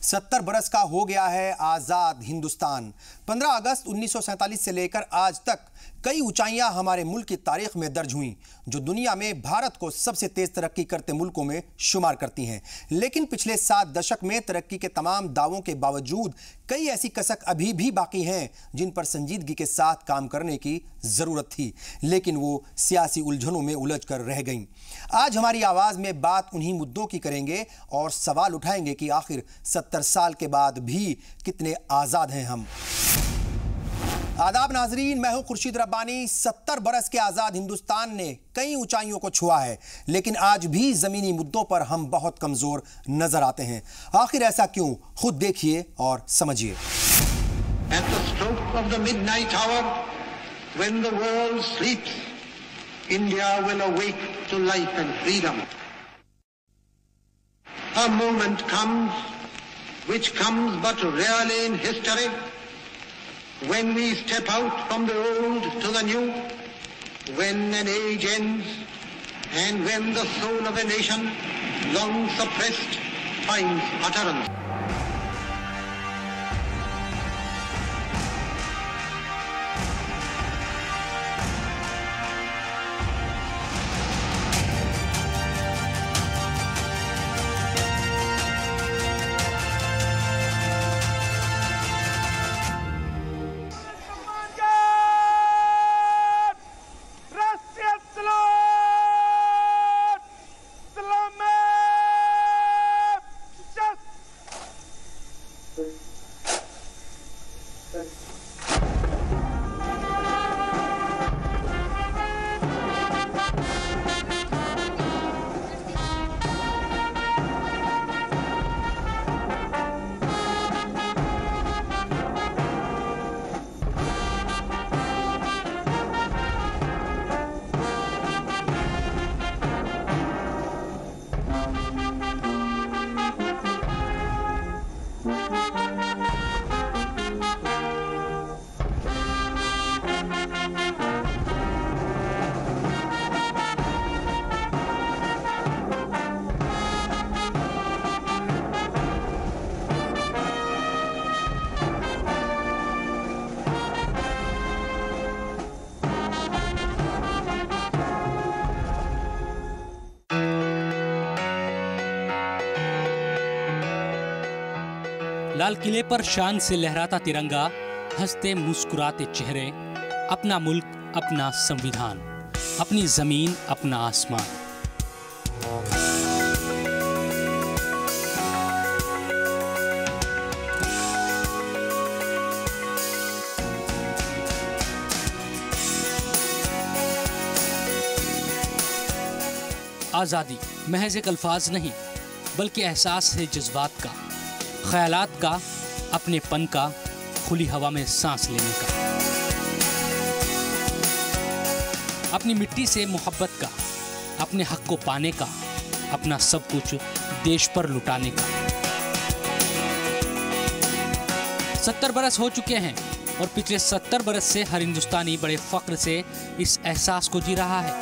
70 बरस का हो गया है आज़ाद हिंदुस्तान। 15 अगस्त 1947 से लेकर आज तक कई ऊंचाइयां हमारे मुल्क की तारीख में दर्ज हुई, जो दुनिया में भारत को सबसे तेज तरक्की करते मुल्कों में शुमार करती हैं। लेकिन पिछले 7 दशक में तरक्की के तमाम दावों के बावजूद कई ऐसी कसक अभी भी बाकी हैं जिन पर संजीदगी के साथ काम करने की जरूरत थी, लेकिन वो सियासी उलझनों में उलझ कर रह गईं। आज हमारी आवाज में बात उन्हीं मुद्दों की करेंगे और सवाल उठाएंगे कि आखिर 70 साल के बाद भी कितने आजाद हैं हम। आदाब नाजरीन, मैं हूं खुर्शीद रब्बानी। 70 बरस के आजाद हिंदुस्तान ने कई ऊंचाइयों को छुआ है, लेकिन आज भी जमीनी मुद्दों पर हम बहुत कमजोर नजर आते हैं। आखिर ऐसा क्यों? खुद देखिए और समझिए। At the stroke of the midnight hour, when the world sleeps, India will awake to life and freedom. A moment comes, which comes but rarely in history, when we step out from the old to the new, when an age ends, and when the soul of a nation, long suppressed, finds utterance. लाल किले पर शान से लहराता तिरंगा, हंसते मुस्कुराते चेहरे, अपना मुल्क, अपना संविधान, अपनी जमीन, अपना आसमान। आजादी महज एक अल्फाज नहीं, बल्कि एहसास है जज्बात का, ख्यालात का, अपनेपन का, खुली हवा में सांस लेने का, अपनी मिट्टी से मोहब्बत का, अपने हक को पाने का, अपना सब कुछ देश पर लुटाने का। 70 बरस हो चुके हैं और पिछले 70 बरस से हर हिंदुस्तानी बड़े फख्र से इस एहसास को जी रहा है।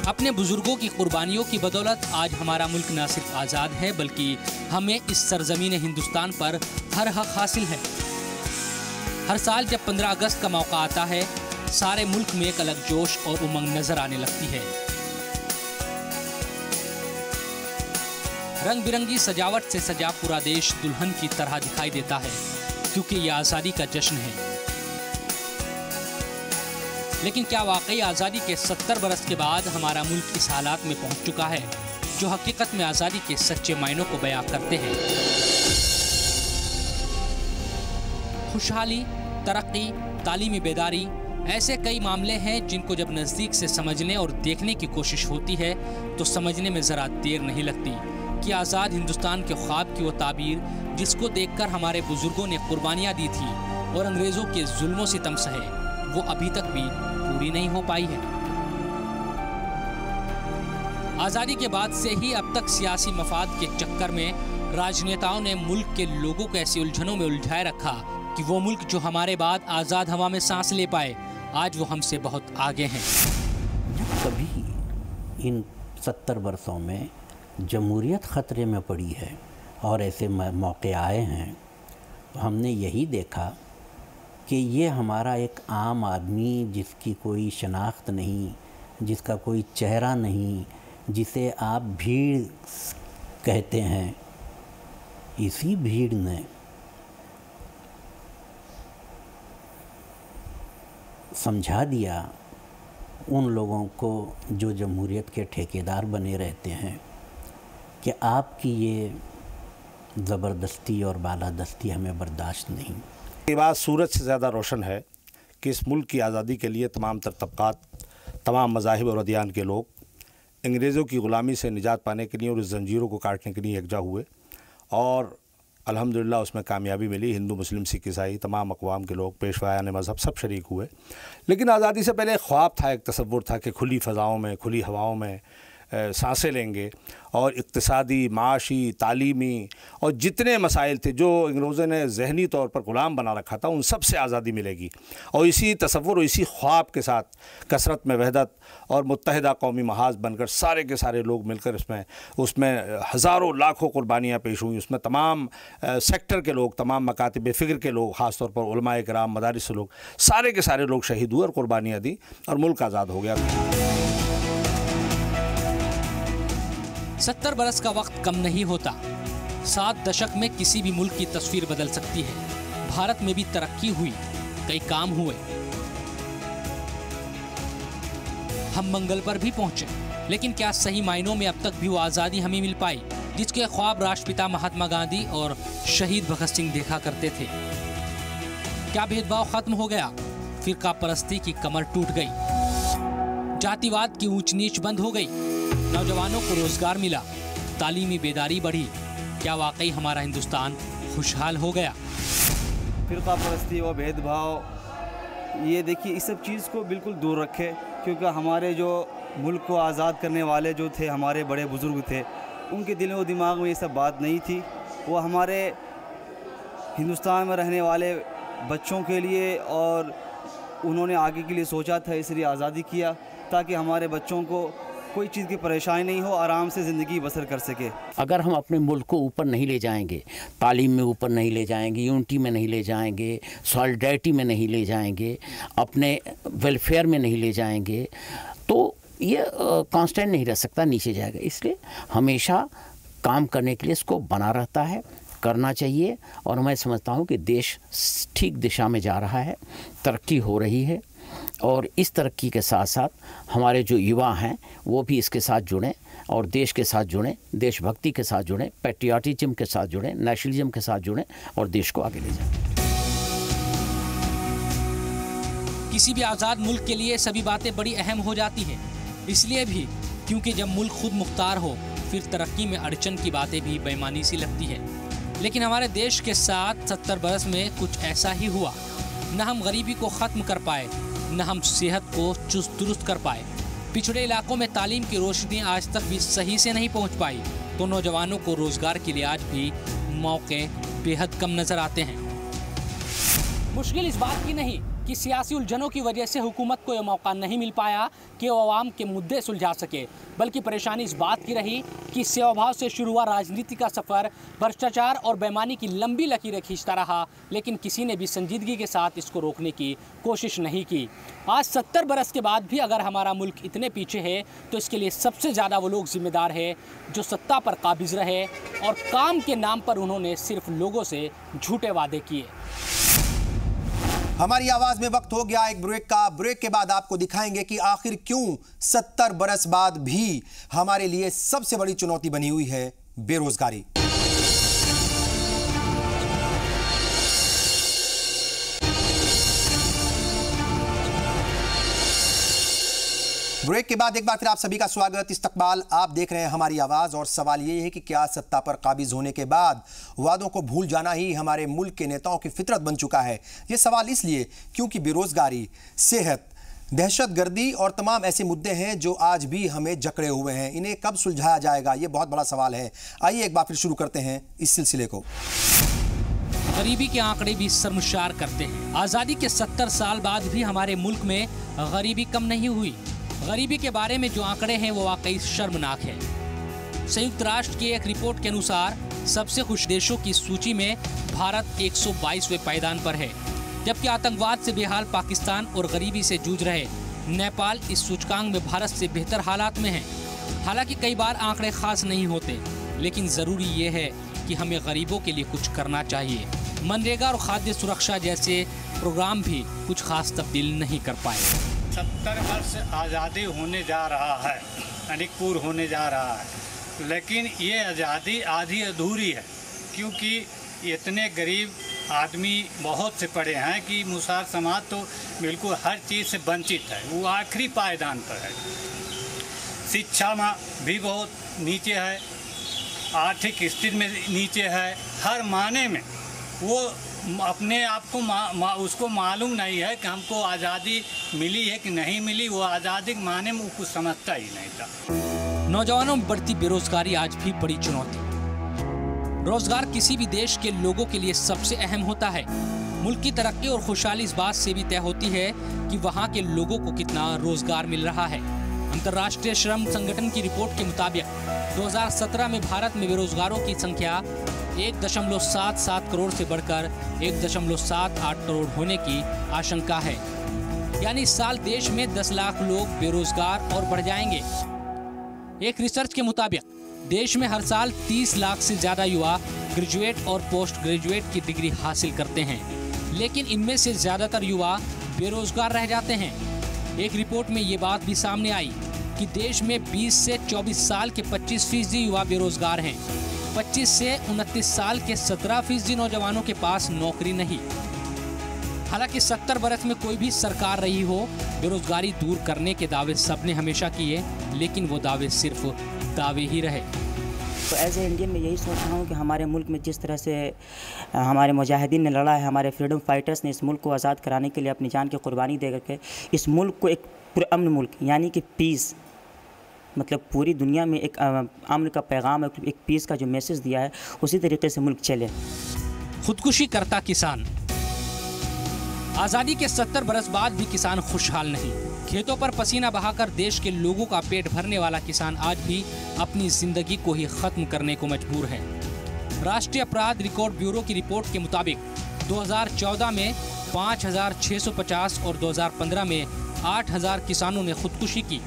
अपने बुजुर्गों की कुर्बानियों की बदौलत आज हमारा मुल्क न सिर्फ आज़ाद है, बल्कि हमें इस सरजमीन हिंदुस्तान पर हर हक हासिल है। हर साल जब 15 अगस्त का मौका आता है, सारे मुल्क में एक अलग जोश और उमंग नजर आने लगती है। रंग बिरंगी सजावट से सजा पूरा देश दुल्हन की तरह दिखाई देता है, क्योंकि ये आज़ादी का जश्न है। लेकिन क्या वाकई आज़ादी के 70 बरस के बाद हमारा मुल्क इस हालात में पहुंच चुका है जो हकीकत में आज़ादी के सच्चे मायनों को बयां करते हैं? खुशहाली, तरक्की, तालीमी बेदारी, ऐसे कई मामले हैं जिनको जब नज़दीक से समझने और देखने की कोशिश होती है तो समझने में ज़रा देर नहीं लगती कि आज़ाद हिंदुस्तान के ख्वाब की वो ताबीर जिसको देखकर हमारे बुजुर्गों ने कुर्बानियाँ दी थी और अंग्रेज़ों के जुल्मों सितम सहे, वो अभी तक भी पूरी नहीं हो पाई है। आज़ादी के बाद से ही अब तक सियासी मफाद के चक्कर में राजनेताओं ने मुल्क के लोगों को ऐसी उलझनों में उलझाए रखा कि वो मुल्क जो हमारे बाद आज़ाद हवा में सांस ले पाए, आज वो हमसे बहुत आगे हैं। कभी इन 70 वर्षों में जमहूरियत ख़तरे में पड़ी है और ऐसे मौके आए हैं, तो हमने यही देखा कि ये हमारा एक आम आदमी जिसकी कोई शनाख्त नहीं, जिसका कोई चेहरा नहीं, जिसे आप भीड़ कहते हैं, इसी भीड़ ने समझा दिया उन लोगों को जो जमहूरियत के ठेकेदार बने रहते हैं कि आपकी ये ज़बरदस्ती और बालादस्ती हमें बर्दाश्त नहीं। ये बात सूरज से ज़्यादा रोशन है कि इस मुल्क की आज़ादी के लिए तमाम तबक़ात, तमाम मज़ाहिब और अदियान के लोग अंग्रेज़ों की ग़ुलामी से निजात पाने के लिए और इस ज़ंजीरों को काटने के लिए एकजा हुए और अल्हम्दुलिल्लाह उसमें कामयाबी मिली। हिंदू, मुस्लिम, सिख, ईसाई तमाम अक़वाम के लोग, पेशवायान मज़हब सब शरीक हुए। लेकिन आज़ादी से पहले एक ख्वाब था, एक तसव्वुर था कि खुली फ़ज़ाओं में, खुली हवाओं में सांसें लेंगे और इक़्तिसादी, माशी, तालीमी और जितने मसाइल थे जो अंग्रेज़ों ने ज़हनी तौर पर ग़ुलाम बना रखा था, उन सब से आज़ादी मिलेगी। और इसी तसव्वुर और इसी ख्वाब के साथ कसरत में वहदत और मुत्तहिदा कौमी महाज बनकर सारे के सारे लोग मिलकर उसमें हज़ारों लाखों कुर्बानियाँ पेश हुई। उसमें तमाम सेक्टर के लोग, तमाम मकातिब फ़िक्र के लोग, ख़ास तौर पर उलमाए किराम, मदारिस लोग, सारे के सारे लोग शहीद हुए और कुर्बानियाँ दी और मुल्क आज़ाद हो गया। 70 बरस का वक्त कम नहीं होता। 7 दशक में किसी भी मुल्क की तस्वीर बदल सकती है। भारत में भी तरक्की हुई, कई काम हुए, हम मंगल पर भी पहुंचे, लेकिन क्या सही मायनों में अब तक भी वो आज़ादी हमें मिल पाई जिसके ख्वाब राष्ट्रपिता महात्मा गांधी और शहीद भगत सिंह देखा करते थे? क्या भेदभाव खत्म हो गया? फिरका परस्ती की कमर टूट गई, जातिवाद की ऊंच नीच बंद हो गई, नौजवानों को रोजगार मिला, तालीमी बेदारी बढ़ी? क्या वाकई हमारा हिंदुस्तान खुशहाल हो गया? फिरका परस्ती और भेदभाव, ये देखिए इस सब चीज़ को बिल्कुल दूर रखें, क्योंकि हमारे जो मुल्क को आज़ाद करने वाले जो थे, हमारे बड़े बुज़ुर्ग थे, उनके दिल व दिमाग में ये सब बात नहीं थी। वो हमारे हिंदुस्तान में रहने वाले बच्चों के लिए और उन्होंने आगे के लिए सोचा था, इसलिए आज़ादी किया ताकि हमारे बच्चों को कोई चीज़ की परेशानी नहीं हो, आराम से ज़िंदगी बसर कर सके। अगर हम अपने मुल्क को ऊपर नहीं ले जाएंगे, तालीम में ऊपर नहीं ले जाएंगे, यूनिटी में नहीं ले जाएंगे, सॉलिडरिटी में नहीं ले जाएंगे, अपने वेलफेयर में नहीं ले जाएंगे, तो ये कांस्टेंट नहीं रह सकता, नीचे जाएगा। इसलिए हमेशा काम करने के लिए इसको बना रहता है, करना चाहिए। और मैं समझता हूँ कि देश ठीक दिशा में जा रहा है, तरक्की हो रही है और इस तरक्की के साथ साथ हमारे जो युवा हैं वो भी इसके साथ जुड़ें और देश के साथ जुड़ें, देशभक्ति के साथ जुड़ें, पैट्रियाटिज्म के साथ जुड़ें, नेशनलिज्म के साथ जुड़ें और देश को आगे ले जाएं। किसी भी आज़ाद मुल्क के लिए सभी बातें बड़ी अहम हो जाती हैं, इसलिए भी क्योंकि जब मुल्क खुद मुख्तार हो फिर तरक्की में अड़चन की बातें भी बेईमानी सी लगती है। लेकिन हमारे देश के साथ 70 बरस में कुछ ऐसा ही हुआ। न हम गरीबी को ख़त्म कर पाए, न हम सेहत को चुस्त दुरुस्त कर पाए, पिछड़े इलाकों में तालीम की रोशनी आज तक भी सही से नहीं पहुंच पाई, तो नौजवानों को रोजगार के लिए आज भी मौके बेहद कम नजर आते हैं। मुश्किल इस बात की नहीं कि सियासी उलझनों की वजह से हुकूमत को यह मौका नहीं मिल पाया कि वो आवाम के मुद्दे सुलझा सके, बल्कि परेशानी इस बात की रही कि सेवाभाव से शुरू हुआ राजनीति का सफ़र भ्रष्टाचार और बेईमानी की लंबी लकीरें खींचता रहा, लेकिन किसी ने भी संजीदगी के साथ इसको रोकने की कोशिश नहीं की। आज 70 बरस के बाद भी अगर हमारा मुल्क इतने पीछे है तो इसके लिए सबसे ज़्यादा वो लोग जिम्मेदार है जो सत्ता पर काबिज रहे और काम के नाम पर उन्होंने सिर्फ लोगों से झूठे वादे किए। हमारी आवाज में वक्त हो गया एक ब्रेक का। ब्रेक के बाद आपको दिखाएंगे कि आखिर क्यों 70 बरस बाद भी हमारे लिए सबसे बड़ी चुनौती बनी हुई है बेरोजगारी। ब्रेक के बाद एक बार फिर आप सभी का स्वागत, इस्तकबाल। आप देख रहे हैं हमारी आवाज़ और सवाल ये है कि क्या सत्ता पर काबिज होने के बाद वादों को भूल जाना ही हमारे मुल्क के नेताओं की फितरत बन चुका है। ये सवाल इसलिए क्योंकि बेरोजगारी, सेहत, दहशतगर्दी और तमाम ऐसे मुद्दे हैं जो आज भी हमें जकड़े हुए हैं। इन्हें कब सुलझाया जाएगा, ये बहुत बड़ा सवाल है। आइए एक बार फिर शुरू करते हैं इस सिलसिले को। गरीबी के आंकड़े भी शर्मसार करते हैं। आज़ादी के 70 साल बाद भी हमारे मुल्क में गरीबी कम नहीं हुई। गरीबी के बारे में जो आंकड़े हैं वो वाकई शर्मनाक है। संयुक्त राष्ट्र की एक रिपोर्ट के अनुसार सबसे खुश देशों की सूची में भारत 122वें पायदान पर है, जबकि आतंकवाद से बेहाल पाकिस्तान और गरीबी से जूझ रहे नेपाल इस सूचकांक में भारत से बेहतर हालात में है। हालांकि कई बार आंकड़े खास नहीं होते, लेकिन जरूरी ये है कि हमें गरीबों के लिए कुछ करना चाहिए। मनरेगा और खाद्य सुरक्षा जैसे प्रोग्राम भी कुछ खास तब्दील नहीं कर पाए। 70 वर्ष आज़ादी होने जा रहा है, यानी पूर्ण होने जा रहा है, लेकिन ये आज़ादी आधी अधूरी है, क्योंकि इतने गरीब आदमी बहुत से पड़े हैं कि मुसलमान समाज तो बिल्कुल हर चीज़ से वंचित है, वो आखिरी पायदान पर है। शिक्षा में भी बहुत नीचे है, आर्थिक स्थिति में नीचे है, हर माने में वो अपने आप को उसको मालूम नहीं है कि हमको आज़ादी मिली है कि नहीं मिली। वो आज़ादी के माने में वो कुछ समझता ही नहीं था। नौजवानों में बढ़ती बेरोजगारी आज भी बड़ी चुनौती। रोजगार किसी भी देश के लोगों के लिए सबसे अहम होता है। मुल्क की तरक्की और खुशहाली इस बात से भी तय होती है कि वहाँ के लोगों को कितना रोजगार मिल रहा है। अंतर्राष्ट्रीय श्रम संगठन की रिपोर्ट के मुताबिक 2017 में भारत में बेरोजगारों की संख्या 1.77 करोड़ से बढ़कर 1.78 करोड़ होने की आशंका है। यानी इस साल देश में 10 लाख लोग बेरोजगार और बढ़ जाएंगे। एक रिसर्च के मुताबिक देश में हर साल 30 लाख से ज्यादा युवा ग्रेजुएट और पोस्ट ग्रेजुएट की डिग्री हासिल करते हैं, लेकिन इनमें से ज्यादातर युवा बेरोजगार रह जाते हैं। एक रिपोर्ट में ये बात भी सामने आई कि देश में 20 से 24 साल के 25% युवा बेरोजगार हैं। 25 से 29 साल के 17% नौजवानों के पास नौकरी नहीं। हालांकि 70 बरस में कोई भी सरकार रही हो, बेरोजगारी दूर करने के दावे सबने हमेशा किए, लेकिन वो दावे सिर्फ दावे ही रहे। तो एज ए इंडियन मैं यही सोच रहा हूँ कि हमारे मुल्क में जिस तरह से हमारे मुजाहिदीन ने लड़ा है, हमारे फ्रीडम फाइटर्स ने इस मुल्क को आज़ाद कराने के लिए अपनी जान की कुर्बानी दे करके इस मुल्क को एक पूरे अमन मुल्क यानी कि पीस, मतलब पूरी दुनिया में एक अमन का पैगाम, एक पीस का जो मैसेज दिया है, उसी तरीके से मुल्क चले। खुदकुशी करता किसान। आज़ादी के 70 बरस बाद भी किसान खुशहाल नहीं। खेतों पर पसीना बहाकर देश के लोगों का पेट भरने वाला किसान आज भी अपनी जिंदगी को ही खत्म करने को मजबूर है। राष्ट्रीय अपराध रिकॉर्ड ब्यूरो की रिपोर्ट के मुताबिक 2014 में 5,650 और 2015 में 8,000 किसानों ने खुदकुशी की।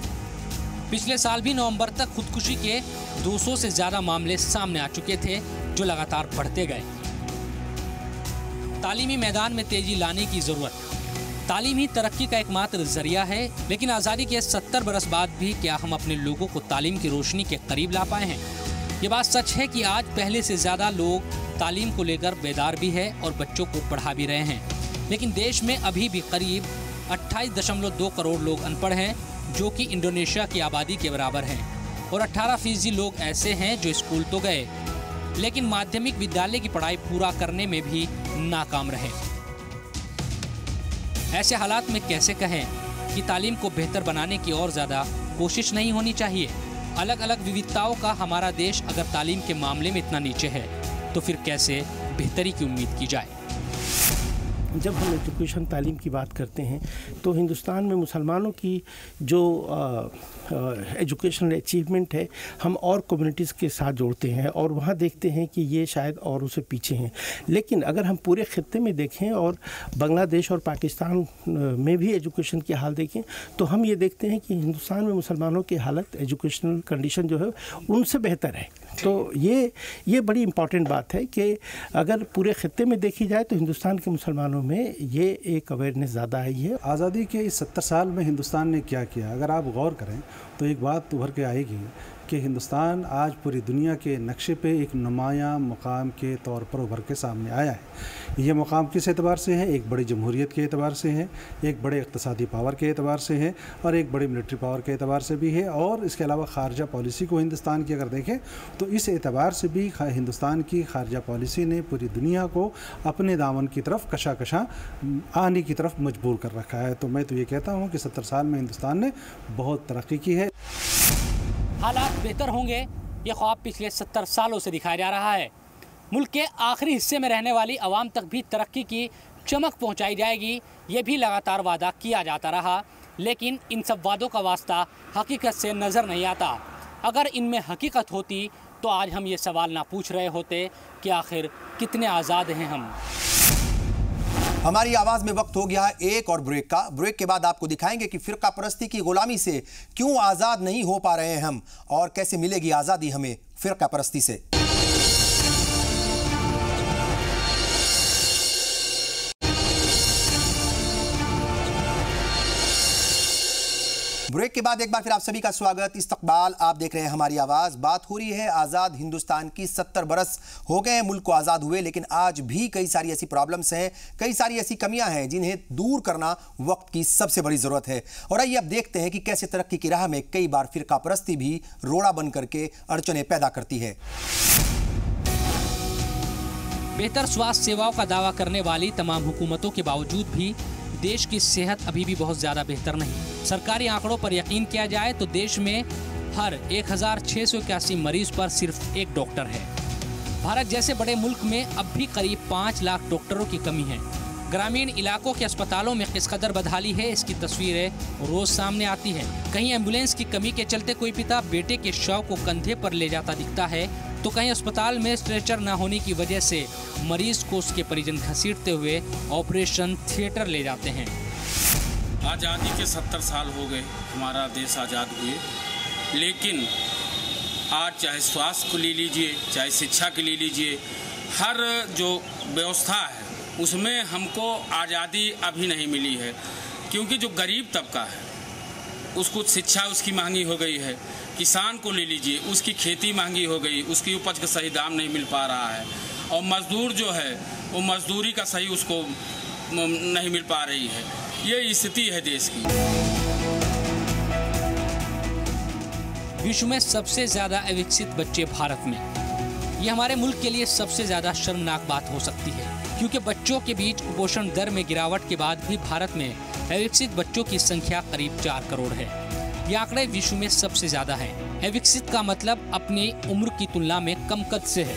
पिछले साल भी नवंबर तक खुदकुशी के 200 से ज्यादा मामले सामने आ चुके थे, जो लगातार बढ़ते गए। तालीमी मैदान में तेजी लाने की जरूरत। तालीम ही तरक्की का एकमात्र जरिया है, लेकिन आज़ादी के 70 बरस बाद भी क्या हम अपने लोगों को तालीम की रोशनी के करीब ला पाए हैं? ये बात सच है कि आज पहले से ज़्यादा लोग तालीम को लेकर बेदार भी है और बच्चों को पढ़ा भी रहे हैं, लेकिन देश में अभी भी करीब 28.2 करोड़ लोग अनपढ़ हैं, जो कि इंडोनेशिया की आबादी के बराबर हैं, और 18% लोग ऐसे हैं जो स्कूल तो गए, लेकिन माध्यमिक विद्यालय की पढ़ाई पूरा करने में भी नाकाम रहे। ऐसे हालात में कैसे कहें कि तालीम को बेहतर बनाने की और ज़्यादा कोशिश नहीं होनी चाहिए? अलग अलग विविधताओं का हमारा देश अगर तालीम के मामले में इतना नीचे है, तो फिर कैसे बेहतरी की उम्मीद की जाए? जब हम एजुकेशन तालीम की बात करते हैं तो हिंदुस्तान में मुसलमानों की जो एजुकेशनल अचीवमेंट है, हम और कम्युनिटीज़ के साथ जोड़ते हैं और वहाँ देखते हैं कि ये शायद और उससे पीछे हैं। लेकिन अगर हम पूरे खित्ते में देखें और बांग्लादेश और पाकिस्तान में भी एजुकेशन की हाल देखें, तो हम ये देखते हैं कि हिंदुस्तान में मुसलमानों की हालत, एजुकेशनल कंडीशन जो है उनसे बेहतर है। तो ये बड़ी इम्पॉर्टेंट बात है कि अगर पूरे खित्ते में देखी जाए तो हिंदुस्तान के मुसलमानों में ये एक अवेयरनेस ज़्यादा आई है। आज़ादी के इस 70 साल में हिंदुस्तान ने क्या किया, अगर आप गौर करें तो एक बात उभर के आएगी कि हिंदुस्तान आज पूरी दुनिया के नक्शे पे एक नुमायाँ मुकाम के तौर पर उभर के सामने आया है। ये मुकाम किस एतबार से है? एक बड़ी जमहूरियत के एतबार से है, एक बड़े इक़्तिसादी पावर के एतबार से है और एक बड़ी मिलिट्री पावर के एतबार से भी है। और इसके अलावा खारजा पॉलिसी को हिंदुस्तान की अगर देखें तो इस एतबार से भी हिंदुस्तान की खारजा पॉलिसी ने पूरी दुनिया को अपने दामन की तरफ कशा आने की तरफ मजबूर कर रखा है। तो मैं तो ये कहता हूँ कि 70 साल में हिंदुस्तान ने बहुत तरक्की की है। हालात बेहतर होंगे, ये ख्वाब पिछले 70 सालों से दिखाया जा रहा है। मुल्क के आखिरी हिस्से में रहने वाली आवाम तक भी तरक्की की चमक पहुंचाई जाएगी, ये भी लगातार वादा किया जाता रहा, लेकिन इन सब वादों का वास्ता हकीकत से नज़र नहीं आता। अगर इनमें हकीकत होती तो आज हम ये सवाल ना पूछ रहे होते कि आखिर कितने आज़ाद हैं हम। हमारी आवाज में वक्त हो गया है एक और ब्रेक का। ब्रेक के बाद आपको दिखाएंगे कि फिरका परस्ती की गुलामी से क्यों आजाद नहीं हो पा रहे हैं हम और कैसे मिलेगी आजादी हमें फिरका परस्ती से। ब्रेक के बाद एक बार फिर आप सभी का स्वागत, इस्तकबाल। आप देख रहे हैं हमारी आवाज। बात हो रही है आज़ाद हिंदुस्तान की। 70 बरस हो गए हैं मुल्क को आज़ाद हुए, लेकिन आज भी कई सारी ऐसी प्रॉब्लम्स हैं, कई सारी ऐसी कमियां हैं जिन्हें दूर करना वक्त की सबसे बड़ी ज़रूरत है। और आइए अब देखते हैं कि कैसे तरक्की की राह में कई बार फिरका परस्ती भी रोड़ा बन करके अड़चने पैदा करती है। बेहतर स्वास्थ्य सेवाओं का दावा करने वाली तमाम हुकूमतों के बावजूद भी देश की सेहत अभी भी बहुत ज़्यादा बेहतर नहीं। सरकारी आंकड़ों पर यकीन किया जाए तो देश में हर 1681 मरीज पर सिर्फ एक डॉक्टर है। भारत जैसे बड़े मुल्क में अब भी करीब 5 लाख डॉक्टरों की कमी है। ग्रामीण इलाकों के अस्पतालों में किस कदर बदहाली है, इसकी तस्वीरें रोज सामने आती है। कहीं एम्बुलेंस की कमी के चलते कोई पिता बेटे के शव को कंधे पर ले जाता दिखता है, तो कहीं अस्पताल में स्ट्रेचर न होने की वजह से मरीज को उसके परिजन घसीटते हुए ऑपरेशन थिएटर ले जाते हैं। आज़ादी के 70 साल हो गए हमारा देश आज़ाद हुए, लेकिन आज चाहे स्वास्थ्य को ले लीजिए, चाहे शिक्षा के ले लीजिए, हर जो व्यवस्था है उसमें हमको आज़ादी अभी नहीं मिली है। क्योंकि जो गरीब तबका है उसको शिक्षा उसकी महंगी हो गई है, किसान को ले लीजिए उसकी खेती महंगी हो गई, उसकी उपज का सही दाम नहीं मिल पा रहा है, और मज़दूर जो है वो मज़दूरी का सही उसको नहीं मिल पा रही है। ये स्थिति है देश की। विश्व में सबसे ज़्यादा अविकसित बच्चे भारत में, ये हमारे मुल्क के लिए सबसे ज़्यादा शर्मनाक बात हो सकती है, क्योंकि बच्चों के बीच कुपोषण दर में गिरावट के बाद भी भारत में अविकसित बच्चों की संख्या करीब 4 करोड़ है। ये आंकड़े विश्व में सबसे ज़्यादा है। अविकसित का मतलब अपनी उम्र की तुलना में कम कद से है।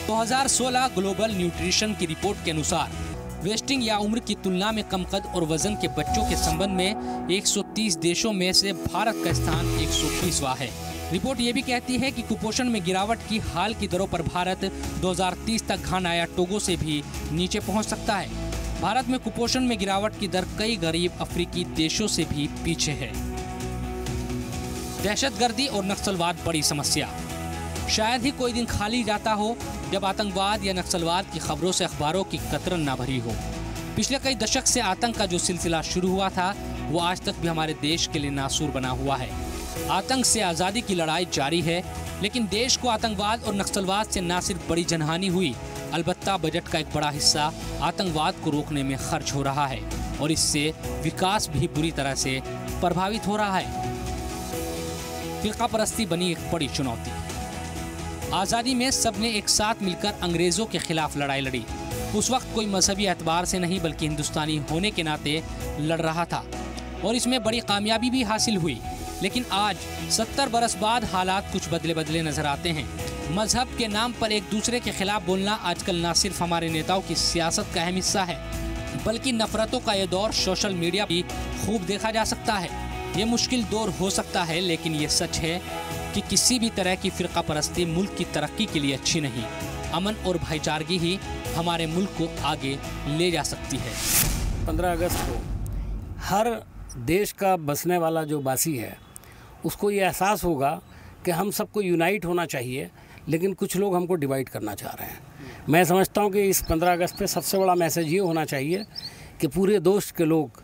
2016 ग्लोबल न्यूट्रिशन की रिपोर्ट के अनुसार वेस्टिंग या उम्र की तुलना में कम कद और वजन के बच्चों के संबंध में 130 देशों में से भारत का स्थान 120वां है। रिपोर्ट ये भी कहती है कि कुपोषण में गिरावट की हाल की दरों पर भारत 2030 तक घाना या टोगो से भी नीचे पहुंच सकता है। भारत में कुपोषण में गिरावट की दर कई गरीब अफ्रीकी देशों से भी पीछे है। दहशतगर्दी और नक्सलवाद बड़ी समस्या। शायद ही कोई दिन खाली जाता हो जब आतंकवाद या नक्सलवाद की खबरों से अखबारों की कतरन ना भरी हो। पिछले कई दशक से आतंक का जो सिलसिला शुरू हुआ था वो आज तक भी हमारे देश के लिए नासूर बना हुआ है। आतंक से आज़ादी की लड़ाई जारी है, लेकिन देश को आतंकवाद और नक्सलवाद से न सिर्फ बड़ी जनहानि हुई, अलबत्ता बजट का एक बड़ा हिस्सा आतंकवाद को रोकने में खर्च हो रहा है और इससे विकास भी बुरी तरह से प्रभावित हो रहा है। फिरका परस्ती बनी एक बड़ी चुनौती। आज़ादी में सबने एक साथ मिलकर अंग्रेज़ों के खिलाफ लड़ाई लड़ी। उस वक्त कोई मजहबी एतबार से नहीं बल्कि हिंदुस्तानी होने के नाते लड़ रहा था और इसमें बड़ी कामयाबी भी हासिल हुई। लेकिन आज 70 बरस बाद हालात कुछ बदले नजर आते हैं। मजहब के नाम पर एक दूसरे के खिलाफ बोलना आजकल न सिर्फ हमारे नेताओं की सियासत का अहम हिस्सा है, बल्कि नफरतों का ये दौर सोशल मीडिया भी खूब देखा जा सकता है। ये मुश्किल दौर हो सकता है, लेकिन ये सच है कि किसी भी तरह की फिरका परस्ती मुल्क की तरक्की के लिए अच्छी नहीं। अमन और भाईचारगी ही हमारे मुल्क को आगे ले जा सकती है। 15 अगस्त को हर देश का बसने वाला जो बासी है उसको ये एहसास होगा कि हम सबको यूनाइट होना चाहिए, लेकिन कुछ लोग हमको डिवाइड करना चाह रहे हैं। मैं समझता हूँ कि इस 15 अगस्त पे सबसे बड़ा मैसेज ये होना चाहिए कि पूरे देश के लोग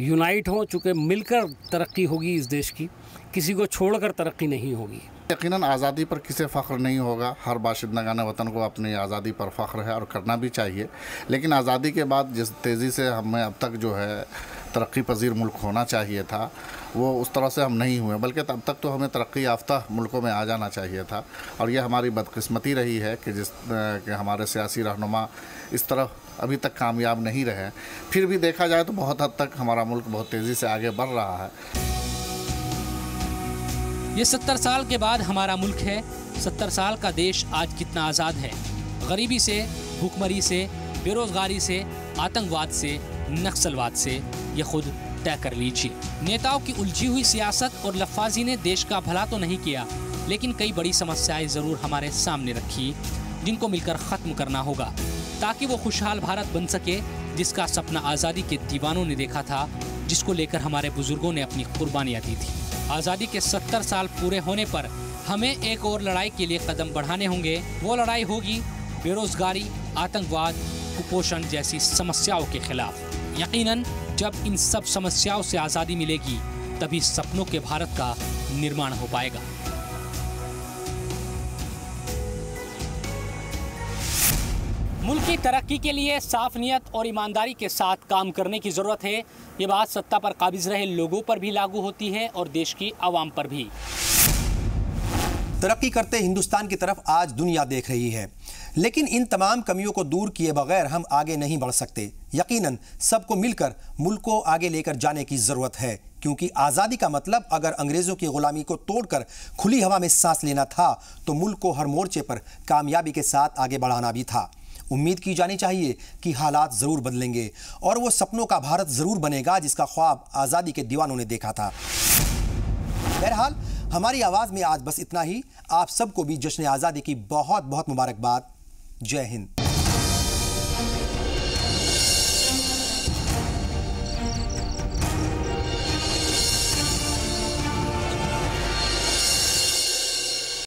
यूनाइट हों, चूँकि मिलकर तरक्की होगी इस देश की, किसी को छोड़कर तरक्की नहीं होगी। यकीनन आज़ादी पर किसे फ़ख्र नहीं होगा। हर बाशिंदगान वतन को अपनी आज़ादी पर फ़ख्र है और करना भी चाहिए। लेकिन आज़ादी के बाद जिस तेज़ी से हमें अब तक जो है तरक्की पजीर मुल्क होना चाहिए था, वो उस तरह से हम नहीं हुए, बल्कि तब तक तो हमें तरक्की याफ्ता मुल्कों में आ जाना चाहिए था। और ये हमारी बदकिस्मती रही है कि हमारे सियासी रहनुमा इस तरह अभी तक कामयाब नहीं रहे। फिर भी देखा जाए तो बहुत हद तक हमारा मुल्क बहुत तेज़ी से आगे बढ़ रहा है। ये 70 साल के बाद हमारा मुल्क है। 70 साल का देश आज कितना आज़ाद है। गरीबी से, भूखमरी से, बेरोजगारी से, आतंकवाद से, नक्सलवाद से, ये खुद तय कर लीजिए। नेताओं की उलझी हुई सियासत और लफाजी ने देश का भला तो नहीं किया, लेकिन कई बड़ी समस्याएं जरूर हमारे सामने रखी, जिनको मिलकर खत्म करना होगा ताकि वो खुशहाल भारत बन सके, जिसका सपना आज़ादी के दीवानों ने देखा था, जिसको लेकर हमारे बुजुर्गों ने अपनी कुर्बानियां दी थी। आज़ादी के 70 साल पूरे होने पर हमें एक और लड़ाई के लिए कदम बढ़ाने होंगे। वो लड़ाई होगी बेरोजगारी, आतंकवाद, कुपोषण जैसी समस्याओं के खिलाफ। यकीनन जब इन सब समस्याओं से आज़ादी मिलेगी, तभी सपनों के भारत का निर्माण हो पाएगा। मुल्क की तरक्की के लिए साफ नियत और ईमानदारी के साथ काम करने की ज़रूरत है। ये बात सत्ता पर काबिज रहे लोगों पर भी लागू होती है और देश की आवाम पर भी। तरक्की करते हिंदुस्तान की तरफ आज दुनिया देख रही है, लेकिन इन तमाम कमियों को दूर किए बगैर हम आगे नहीं बढ़ सकते। यकीनन सबको मिलकर मुल्क को आगे लेकर जाने की ज़रूरत है, क्योंकि आज़ादी का मतलब अगर अंग्रेज़ों की गुलामी को तोड़कर खुली हवा में सांस लेना था, तो मुल्क को हर मोर्चे पर कामयाबी के साथ आगे बढ़ाना भी था। उम्मीद की जानी चाहिए कि हालात ज़रूर बदलेंगे और वो सपनों का भारत ज़रूर बनेगा जिसका ख्वाब आज़ादी के दीवानों ने देखा था। बहरहाल हमारी आवाज़ में आज बस इतना ही। आप सबको भी जश्न आज़ादी की बहुत बहुत मुबारकबाद। जय हिंद।